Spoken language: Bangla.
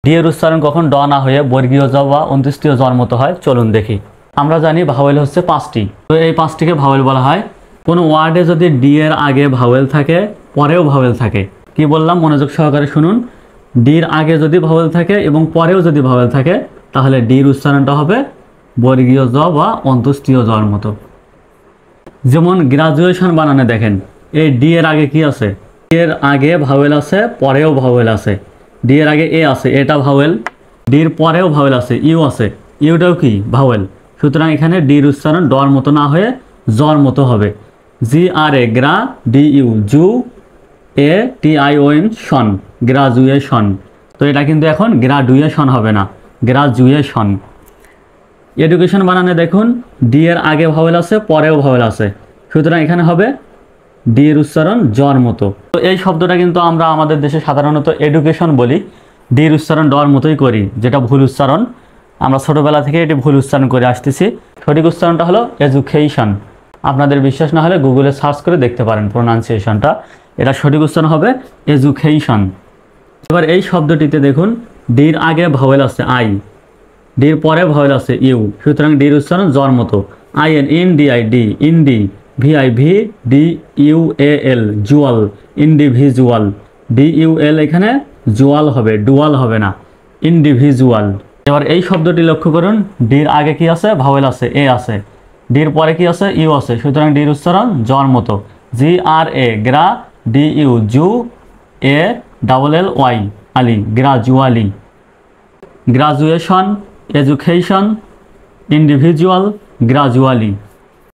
ডি এর উচ্চারণ কখন ড না হয়ে বর্গীয় জ বা অন্ত্যেষ্টিয় জর মতো হয়, চলুন দেখি। আমরা জানি ভাওয়েল হচ্ছে 5টি, তো এই 5টিকে ভাওয়েল বলা হয়। কোনো ওয়ার্ডে যদি ডি এর আগে ভাওয়েল থাকে, পরেও ভাওয়েল থাকে, কি বললাম মনোযোগ সহকারে শুনুন। ডির আগে যদি ভাওয়েল থাকে এবং পরেও যদি ভাওয়েল থাকে, তাহলে ডির উচ্চারণটা হবে বর্গীয় জ বা অন্ত্যেষ্টিয় জর মতো। যেমন গ্রাজুয়েশন বানানে দেখেন, এই ডি এর আগে কি আছে? ডি এর আগে ভাওয়েল আছে, পরেও ভাওয়েল আছে। ডি এর আগে এ আছে, এটা ভাওয়েল। ডির পরেও ভাওয়েল আছে, ইউ আছে, ইউটাও কি ভাওয়েল। সুতরাং এখানে ডির উচ্চারণ ডর মতো না হয়ে জর মতো হবে। জি আর এ গ্রা, ডি ইউ জু, A T I O N শন, গ্রাজুয়েশন। তো এটা কিন্তু এখন গ্রাজুয়েশন হবে না, গ্রাজুয়েশন। এডুকেশন বানানে দেখুন, ডি এর আগে ভাওয়েল আছে, পরেও ভাওয়েল আছে, সুতরাং এখানে হবে ডি এর উচ্চারণ জর মতো। তো এই শব্দটা কিন্তু আমরা আমাদের দেশে সাধারণত এডুকেশন বলি, ডি এর উচ্চারণ ডর মতোই করি, যেটা ভুল উচ্চারণ। আমরা ছোটোবেলা থেকে এটি ভুল উচ্চারণ করে আসতেছি। সঠিক উচ্চারণটা হলো এডুকেশন। আপনাদের বিশ্বাস না হলে গুগলে সার্চ করে দেখতে পারেন প্রোনাউন্সিয়েশনটা, এটা সঠিক উচ্চারণ হবে এডুকেশন। এবার এই শব্দটিতে দেখুন, ডির আগে ভাওয়েল আছে আই, ডির পরে ভাওয়েল আছে ইউ, সুতরাং ডির উচ্চারণ জর মতো। I N in D I D, ইন্ডি। V I V D U A L, জুয়াল, ইন্ডিভিজুয়াল। ডি ইউ এল এখানে জুয়াল হবে, ডুয়াল হবে না, ইন্ডিভিজুয়াল। এবার এই শব্দটি লক্ষ্য করুন, ডির আগে কি আছে? ভাওয়েল আছে, এ আছে। ডির পরে কি আছে? ইউ আছে, সুতরাং ডির উচ্চারণ জর মতো। জি আর এ গ্রা, ডি ইউ জু, এ ডাবল এল ওয়াই আলি, gradually. Graduation, education, individual, gradually.